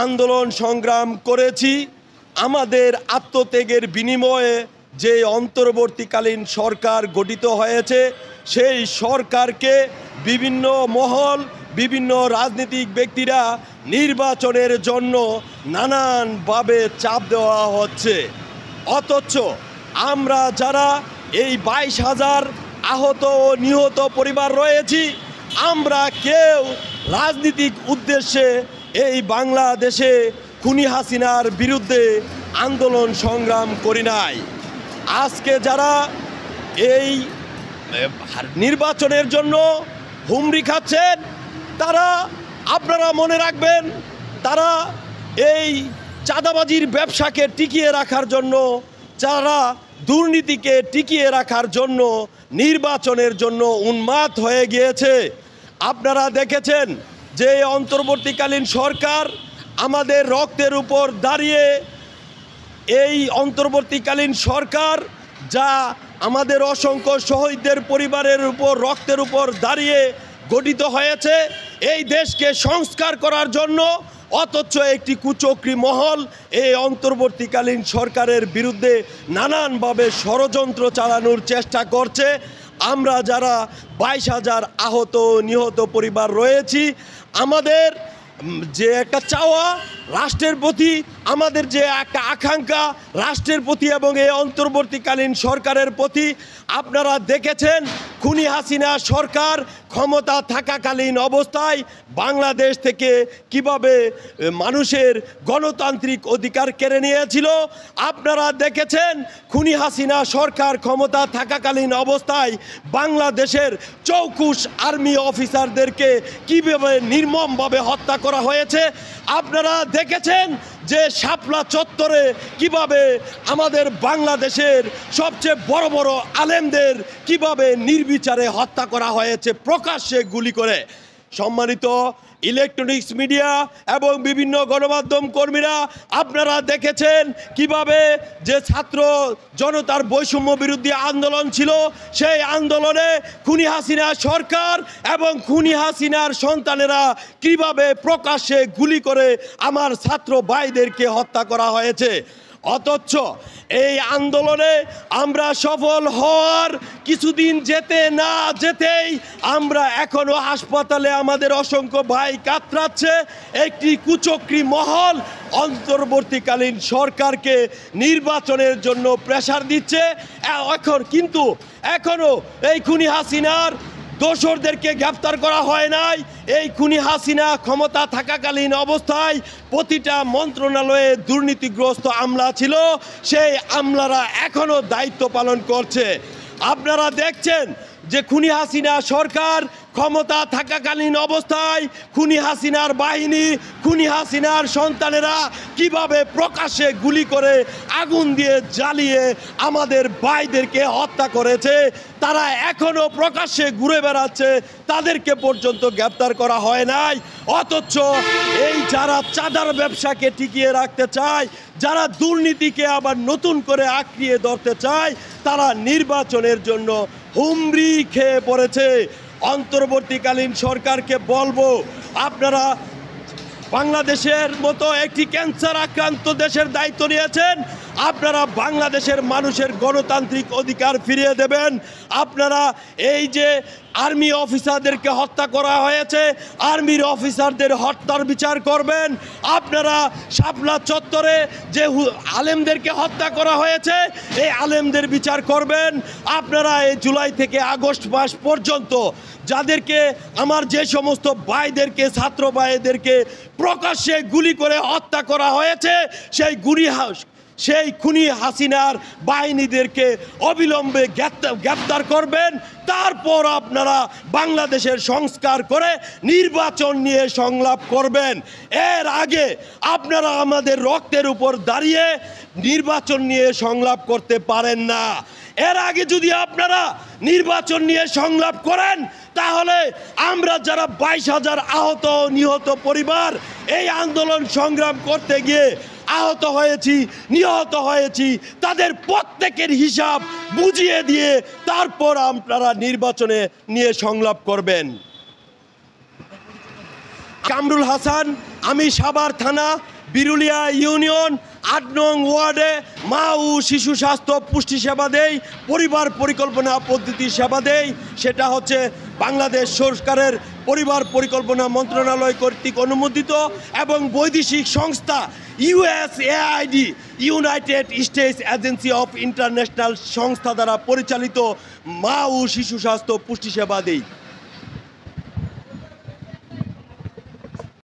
আন্দোলন সংগ্রাম করেছি। আমাদের আত্মত্যাগের বিনিময়ে যে অন্তর্বর্তীকালীন সরকার গঠিত হয়েছে, সেই সরকারকে বিভিন্ন মহল, বিভিন্ন রাজনৈতিক ব্যক্তিরা নির্বাচনের জন্য নানানভাবে চাপ দেওয়া হচ্ছে। অথচ আমরা যারা এই 22,000 আহত ও নিহত পরিবার রয়েছি, আমরা কেউ রাজনৈতিক উদ্দেশ্যে এই বাংলাদেশে খুনি হাসিনার বিরুদ্ধে আন্দোলন সংগ্রাম করি নাই। আজকে যারা এই নির্বাচনের জন্য হুমড়ি খাচ্ছেন, তারা আপনারা মনে রাখবেন, তারা এই চাঁদাবাজির ব্যবসাকে টিকিয়ে রাখার জন্য, যারা দুর্নীতিকে টিকিয়ে রাখার জন্য নির্বাচনের জন্য উন্মাদ হয়ে গিয়েছে। আপনারা দেখেছেন যে অন্তর্বর্তীকালীন সরকার আমাদের রক্তের উপর দাঁড়িয়ে, এই অন্তর্বর্তীকালীন সরকার যা আমাদের অসংখ্য শহীদদের পরিবারের উপর রক্তের উপর দাঁড়িয়ে গঠিত হয়েছে এই দেশকে সংস্কার করার জন্য, অথচ একটি কুচক্রী মহল এই অন্তর্বর্তীকালীন সরকারের বিরুদ্ধে নানানভাবে ষড়যন্ত্র চালানোর চেষ্টা করছে। আমরা যারা 22,000 আহত নিহত পরিবার রয়েছি, আমাদের যে একটা চাওয়া রাষ্ট্রের প্রতি, আমাদের যে একটা আকাঙ্ক্ষা রাষ্ট্রের প্রতি এবং এই অন্তর্বর্তীকালীন সরকারের প্রতি, আপনারা দেখেছেন খুনি হাসিনা সরকার ক্ষমতা থাকাকালীন অবস্থায় বাংলাদেশ থেকে কিভাবে মানুষের গণতান্ত্রিক অধিকার কেড়ে নিয়েছিল। আপনারা দেখেছেন খুনি হাসিনা সরকার ক্ষমতা থাকাকালীন অবস্থায় বাংলাদেশের চৌকুশ আর্মি অফিসারদেরকে কিভাবে নির্মমভাবে হত্যা করা হয়েছে। আপনারা দেখেছেন যে শাপলা চত্বরে কিভাবে আমাদের বাংলাদেশের সবচেয়ে বড় বড় আলেমদের কিভাবে নির্বিচারে হত্যা করা হয়েছে প্রকাশ্যে গুলি করে। সম্মানিত ইলেকট্রনিক্স মিডিয়া এবং বিভিন্ন গণমাধ্যম কর্মীরা, আপনারা দেখেছেন কিভাবে যে ছাত্র জনতার বৈষম্য বিরোধী আন্দোলন ছিল, সেই আন্দোলনে খুনি হাসিনা সরকার এবং খুনি হাসিনার সন্তানেরা কিভাবে প্রকাশ্যে গুলি করে আমার ছাত্র ভাইদেরকে হত্যা করা হয়েছে। অথচ এই আন্দোলনে আমরা সফল হওয়ার কিছুদিন যেতে না যেতেই আমরা এখনো হাসপাতালে আমাদের অসংখ্য ভাই কাতরাচ্ছে। একটি কুচক্রী মহল অন্তর্বর্তীকালীন সরকারকে নির্বাচনের জন্য প্রেসার দিচ্ছে। কিন্তু এখনো এই খুনি হাসিনার দোসরদেরকে গ্রেফতার করা হয় নাই। এই খুনি হাসিনা ক্ষমতা থাকাকালীন অবস্থায় প্রতিটা মন্ত্রণালয়ে দুর্নীতিগ্রস্ত আমলা ছিল, সেই আমলারা এখনও দায়িত্ব পালন করছে। আপনারা দেখছেন যে খুনি হাসিনা সরকার ক্ষমতা থাকাকালীন অবস্থায় খুনি হাসিনার বাহিনী, খুনি হাসিনার সন্তানেরা কিভাবে প্রকাশ্যে গুলি করে আগুন দিয়ে জ্বালিয়ে আমাদের ভাইদেরকে হত্যা করেছে। তারা এখনও প্রকাশ্যে ঘুরে বেড়াচ্ছে, তাদেরকে পর্যন্ত গ্রেপ্তার করা হয় নাই। অথচ এই যারা চাঁদার ব্যবসাকে টিকিয়ে রাখতে চায়, যারা দুর্নীতিকে আবার নতুন করে আঁকড়িয়ে ধরতে চায়, তারা নির্বাচনের জন্য হুমড়ি খেয়ে পড়েছে। অন্তর্বর্তীকালীন সরকারকে বলবো, আপনারা বাংলাদেশের মতো একটি ক্যান্সার আক্রান্ত দেশের দায়িত্ব নিয়েছেন, আপনারা বাংলাদেশের মানুষের গণতান্ত্রিক অধিকার ফিরিয়ে দেবেন। আপনারা এই যে আর্মি অফিসারদেরকে হত্যা করা হয়েছে, আর্মির অফিসারদের হত্যার বিচার করবেন। আপনারা শাপলা চত্বরে যে আলেমদেরকে হত্যা করা হয়েছে, এই আলেমদের বিচার করবেন। আপনারা এই জুলাই থেকে আগস্ট মাস পর্যন্ত যাদেরকে আমার যে সমস্ত ভাইদেরকে, ছাত্র ভাইদেরকে প্রকাশ্যে গুলি করে হত্যা করা হয়েছে, সেই খুনি হাসিনার বাহিনীদেরকে অবিলম্বে গ্রেপ্তার করবেন। তারপর আপনারা বাংলাদেশের সংস্কার করে নির্বাচন নিয়ে সংলাপ করবেন। এর আগে আপনারা আমাদের রক্তের উপর দাঁড়িয়ে নির্বাচন নিয়ে সংলাপ করতে পারেন না। এর আগে যদি আপনারা নির্বাচন নিয়ে সংলাপ করেন, তাহলে আমরা যারা 22,000 আহত নিহত পরিবার এই আন্দোলন সংগ্রাম করতে গিয়ে আহত হয়েছি, নিহত হয়েছি, তাদের প্রত্যেকের হিসাব বুঝিয়ে দিয়ে তারপর আপনারা নির্বাচনে নিয়ে সংলাপ করবেন। কামরুল হাসান আমি সাভার থানা বিরুলিয়া ইউনিয়ন ৮ নং ওয়ার্ডে মা ও শিশু স্বাস্থ্য পুষ্টি সেবা দেই, পরিবার পরিকল্পনা পদ্ধতি সেবা দেই। সেটা হচ্ছে বাংলাদেশ সরকারের পরিবার পরিকল্পনা মন্ত্রণালয় কর্তৃক অনুমোদিত এবং বৈদেশিক সংস্থা USAID United states agency of international সংস্থা দ্বারা পরিচালিত মা ও শিশু স্বাস্থ্য পুষ্টি সেবা দেই।